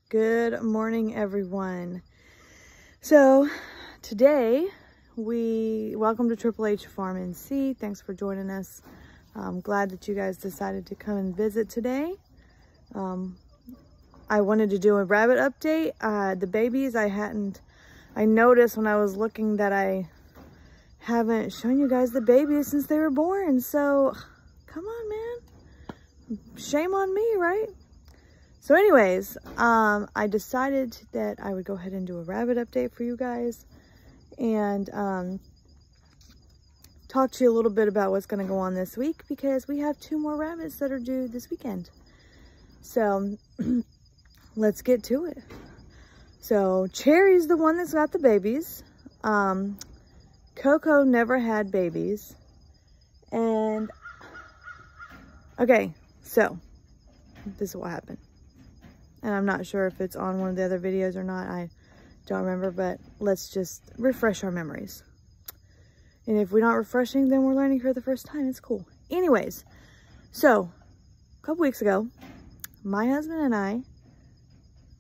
Good morning, everyone. So today welcome to Triple H Farm NC. Thanks for joining us. I'm glad that you guys decided to come and visit today. I wanted to do a rabbit update. The babies, I noticed when I was looking that I haven't shown you guys the babies since they were born. So come on, man. Shame on me, right? So anyways, I decided that I would go ahead and do a rabbit update for you guys and talk to you a little bit about what's going to go on this week, because we have 2 more rabbits that are due this weekend. So let's get to it. So Cherry's the one that's got the babies. Coco never had babies. And okay, so this is what happened. And I'm not sure if it's on one of the other videos or not. I don't remember, but let's just refresh our memories. And if we're not refreshing, then we're learning for the first time. It's cool. Anyways, so a couple weeks ago, my husband and I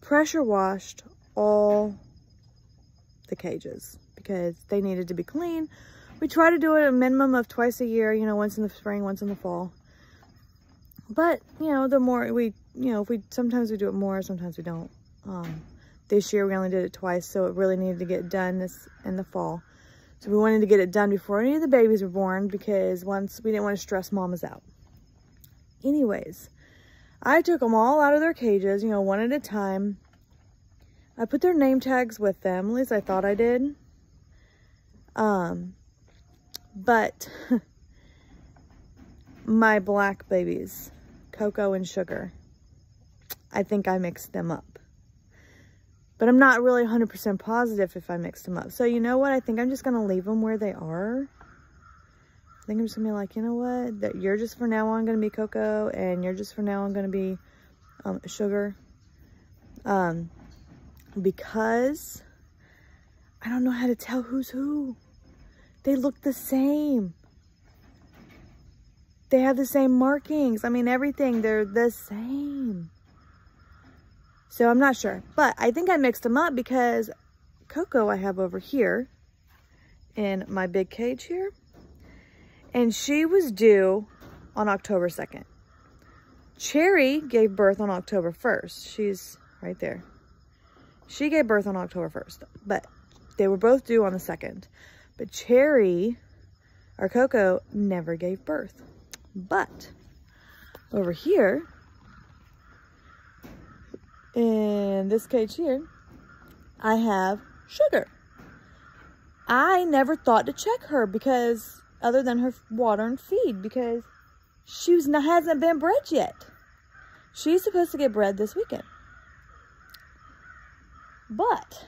pressure washed all the cages because they needed to be clean. We try to do it a minimum of twice a year, you know, once in the spring, once in the fall. But, you know, the more sometimes we do it more, sometimes we don't. This year we only did it twice, so it really needed to get done in the fall. So we wanted to get it done before any of the babies were born, because once we didn't want to stress mamas out. Anyways, I took them all out of their cages, you know, one at a time. I put their name tags with them, at least I thought I did. But my black babies, Coco and Sugar, I think I mixed them up. But I'm not really 100% positive if I mixed them up. So you know what? I think I'm just going to leave them where they are. I think I'm just going to be like, you know what? That you're just for now on going to be Coco, and you're just for now on going to be Sugar. Because I don't know how to tell who's who. They look the same. They have the same markings. I mean, everything. They're the same. So I'm not sure. But I think I mixed them up because Coco I have over here in my big cage here. And she was due on October 2nd. Cherry gave birth on October 1st. She's right there. She gave birth on October 1st. But they were both due on the 2nd. But Cherry, or Coco, never gave birth. But over here, in this cage here, I have Sugar. I never thought to check her, because other than her water and feed, because she hasn't been bred yet. She's supposed to get bred this weekend. But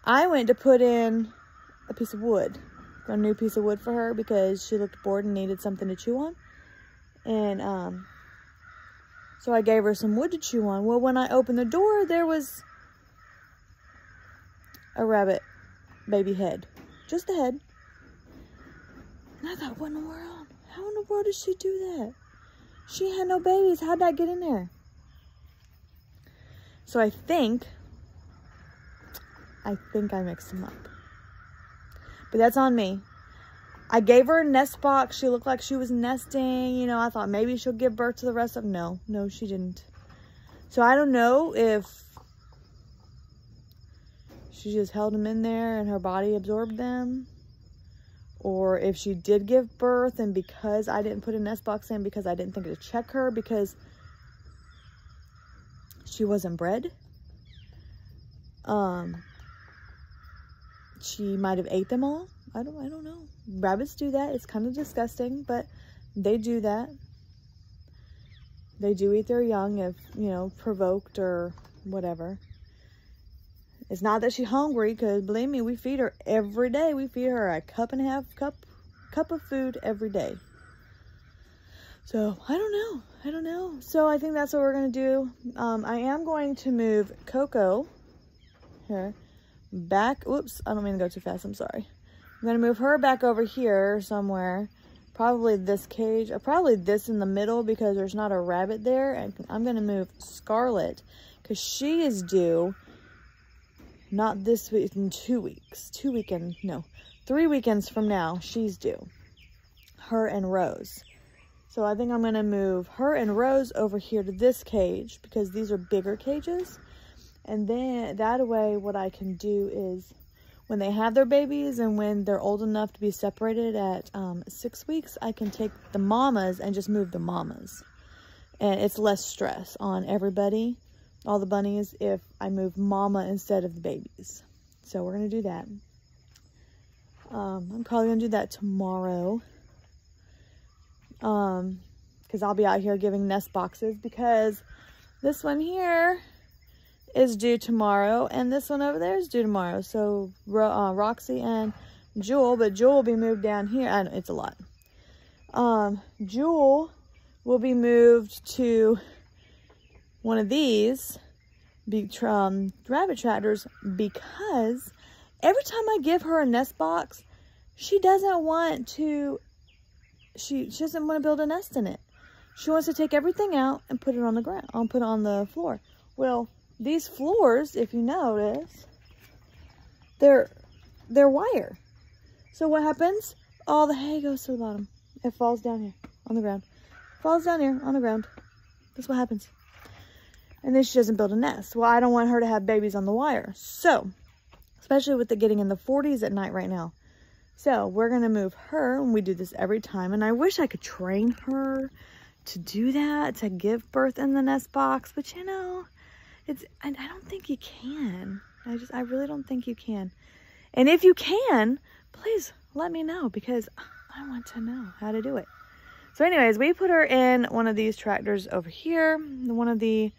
I went to put in a piece of wood, a new piece of wood for her, because she looked bored and needed something to chew on. And so I gave her some wood to chew on. Well, when I opened the door, there was a rabbit baby head. Just the head. And I thought, what in the world? How in the world did she do that? She had no babies. How'd that get in there? So I think I mixed them up. But that's on me. I gave her a nest box. She looked like she was nesting. You know, I thought maybe she'll give birth to the rest of them. No, she didn't. So I don't know if she just held them in there and her body absorbed them, or if she did give birth, and because I didn't put a nest box in, because I didn't think to check her, because she wasn't bred. She might have ate them all. I don't know. Rabbits do that. It's kind of disgusting, but they do that. They do eat their young if, you know, provoked or whatever. It's not that she's hungry, because believe me, we feed her every day. We feed her a cup and a half cup of food every day. So I don't know. So I think that's what we're going to do. I am going to move Coco here back. Oops, I don't mean to go too fast. I'm sorry. I'm going to move her back over here somewhere probably this cage, or probably this in the middle because there's not a rabbit there. And I'm going to move Scarlet because she is due not this week, in 2 weeks. 3 weekends from now, she's due. Her and Rose. So I think I'm going to move her and Rose over here to this cage because these are bigger cages. And then that way what I can do is when they have their babies and when they're old enough to be separated at 6 weeks, I can take the mamas and just move the mamas. And it's less stress on everybody, all the bunnies, if I move mama instead of the babies. So we're going to do that. I'm probably going to do that tomorrow. Because I'll be out here giving nest boxes because this one here is due tomorrow and this one over there is due tomorrow. So Roxy and Jewel, but Jewel will be moved down here. I know it's a lot. Jewel will be moved to one of these big rabbit tractors because every time I give her a nest box, she doesn't want to. She doesn't want to build a nest in it. She wants to take everything out and put it on the ground. Put it on the floor. Well, these floors, if you notice, they're wire. So what happens? All the hay goes to the bottom. It falls down here on the ground. Falls down here on the ground. That's what happens. And then she doesn't build a nest. Well, I don't want her to have babies on the wire. So, especially with it getting in the 40s at night right now. So we're going to move her, and we do this every time. And I wish I could train her to do that, to give birth in the nest box. But you know, I don't think you can. I really don't think you can. And if you can, please let me know because I want to know how to do it. So anyways, we put her in one of these tractors over here, one of the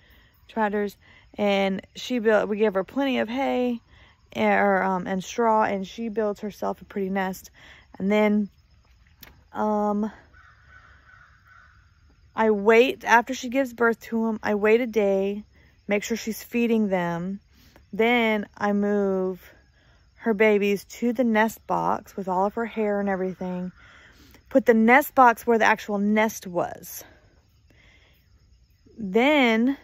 tractors, and we gave her plenty of hay and straw, and she builds herself a pretty nest. And then I wait after she gives birth to them. I wait a day, make sure she's feeding them. Then I move her babies to the nest box with all of her hair and everything. Put the nest box where the actual nest was. Then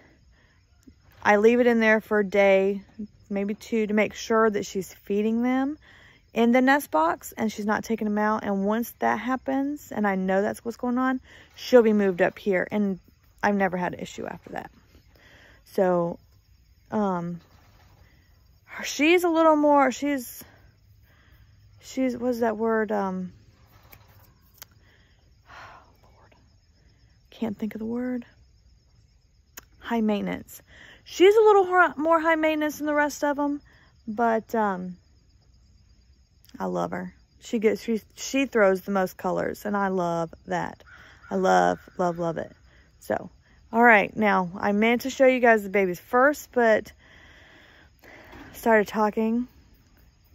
I leave it in there for a day, maybe 2, to make sure that she's feeding them in the nest box and she's not taking them out. And once that happens, and I know that's what's going on, she'll be moved up here. And I've never had an issue after that. So, she's a little more, she's, what's that word? Lord, can't think of the word. High maintenance. She's a little more high maintenance than the rest of them, but I love her. She throws the most colors, and I love that. I love it. So, all right, now I meant to show you guys the babies first, but started talking.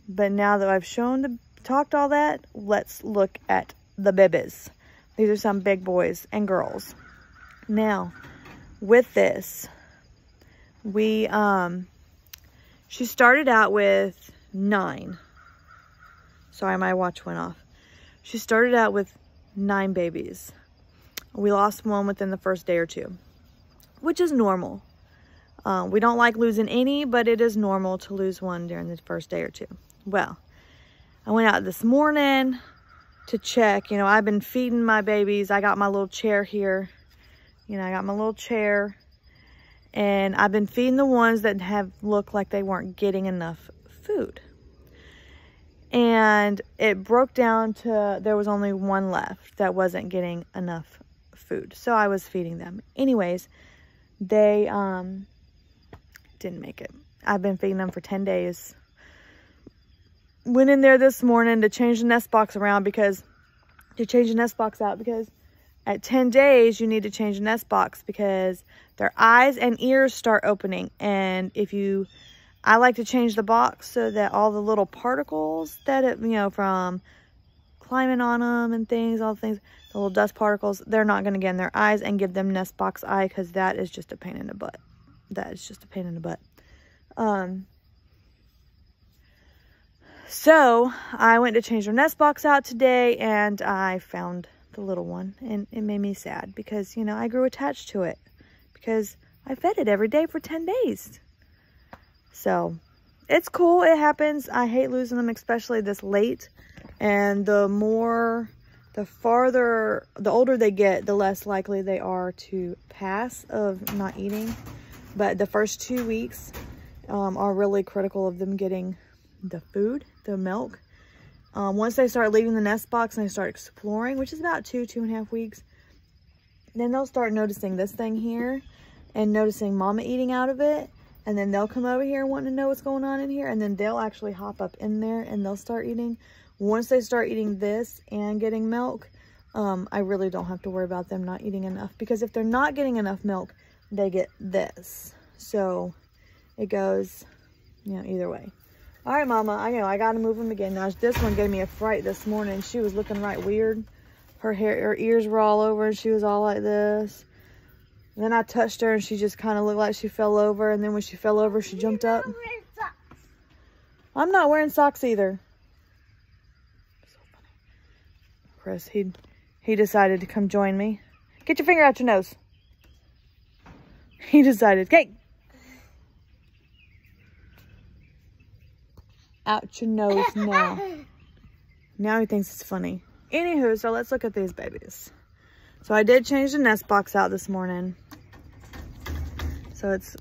But now that I've talked all that, let's look at the babies. These are some big boys and girls. Now, with this, she started out with 9. Sorry, my watch went off. She started out with 9 babies. We lost one within the first day or 2, which is normal. We don't like losing any, but it is normal to lose one during the first day or 2. Well, I went out this morning to check. You know, I've been feeding my babies. I got my little chair here. You know, I got my little chair. And I've been feeding the ones that have looked like they weren't getting enough food. And it broke down to there was only one left that wasn't getting enough food. So I was feeding them. Anyways, they didn't make it. I've been feeding them for 10 days. Went in there this morning to change the nest box around because at 10 days, you need to change the nest box because their eyes and ears start opening. And I like to change the box so that all the little particles that from climbing on them and things, all the things, the little dust particles, they're not going to get in their eyes and give them nest box eye because that is just a pain in the butt. That is just a pain in the butt. So I went to change their nest box out today and I found the little one, and it made me sad because, you know, I grew attached to it because I fed it every day for 10 days. So it's cool. It happens. I hate losing them, especially this late. And the older they get, the less likely they are to pass of not eating. But the first 2 weeks are really critical of them getting the food, the milk. Once they start leaving the nest box and they start exploring, which is about 2.5 weeks, then they'll start noticing this thing here and noticing mama eating out of it. And then they'll come over here wanting to know what's going on in here. And then they'll actually hop up in there and they'll start eating. Once they start eating this and getting milk, I really don't have to worry about them not eating enough. Because if they're not getting enough milk, they get this. So it goes, you know, either way. All right, mama, I know, I got to move them again. Now, this one gave me a fright this morning. She was looking right weird. Her ears were all over and she was all like this. And then I touched her and she just kind of looked like she fell over. And then when she fell over, she jumped up. I'm not wearing socks either. So funny. Chris, he decided to come join me. Get your finger out your nose. He decided, okay. Out your nose now. Now he thinks it's funny. Anywho, so let's look at these babies. So I did change the nest box out this morning. So it's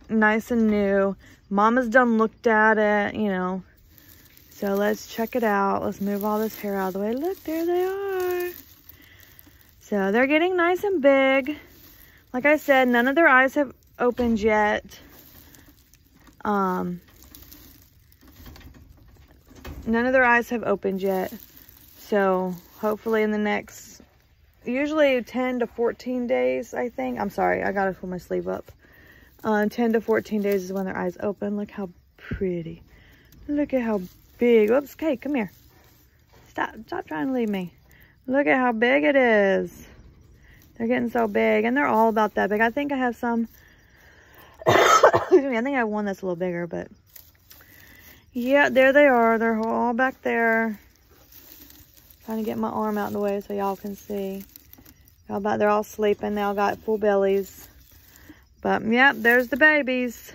nice and new. Mama's done looked at it, you know. So let's check it out. Let's move all this hair out of the way. Look, there they are. So they're getting nice and big. Like I said, none of their eyes have opened yet. None of their eyes have opened yet. So hopefully in the next, usually 10 to 14 days, I think. I'm sorry, I gotta pull my sleeve up. 10 to 14 days is when their eyes open. Look how pretty. Look at how big. Oops, Kate, come here. Stop trying to leave me. Look at how big it is. They're getting so big, and they're all about that big. I think I have some, excuse me, I think I have one that's a little bigger, but yeah, there they are. They're all back there. Trying to get my arm out of the way so y'all can see. They're all sleeping. They all got full bellies. But yeah, there's the babies.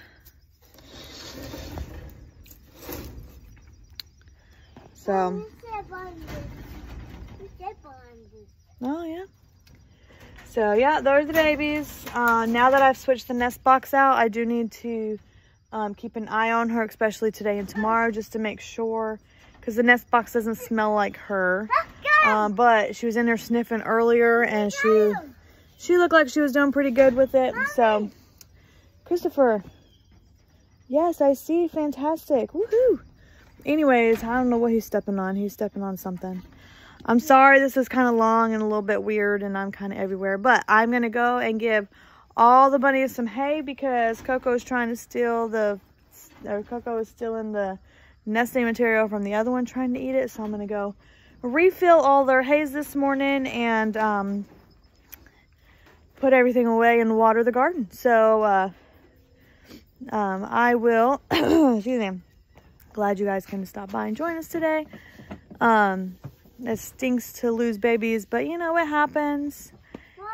So. Oh yeah. So yeah, those are the babies. Now that I've switched the nest box out, I do need to keep an eye on her, especially today and tomorrow, just to make sure, because the nest box doesn't smell like her. But she was in there sniffing earlier, and she looked like she was doing pretty good with it. So, Christopher, yes, I see, fantastic, woohoo! Anyways, I don't know what he's stepping on. He's stepping on something. I'm sorry, this is kind of long and a little bit weird, and I'm kind of everywhere. But I'm gonna go and give all the bunnies some hay because Coco's trying to steal Coco is stealing the nesting material from the other one, trying to eat it. So I'm gonna go refill all their hays this morning and put everything away and water the garden. So I will, excuse me, glad you guys came to stop by and join us today. It stinks to lose babies, but you know, it happens.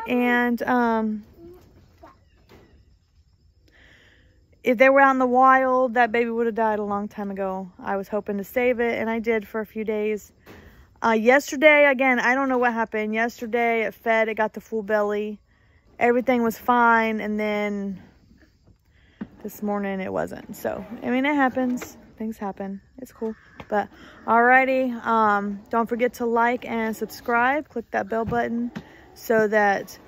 And if they were out in the wild, that baby would have died a long time ago. I was hoping to save it, and I did for a few days. Yesterday, again, I don't know what happened. Yesterday, it fed, it got the full belly. Everything was fine, and then this morning it wasn't. So, I mean, it happens. Things happen. It's cool. But, alrighty. Don't forget to like and subscribe. Click that bell button so that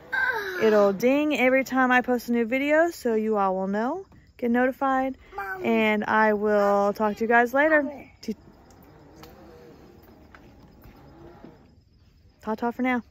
it'll ding every time I post a new video, so you all will know. Get notified. Mom. And I will talk to you guys later. Ta-ta for now.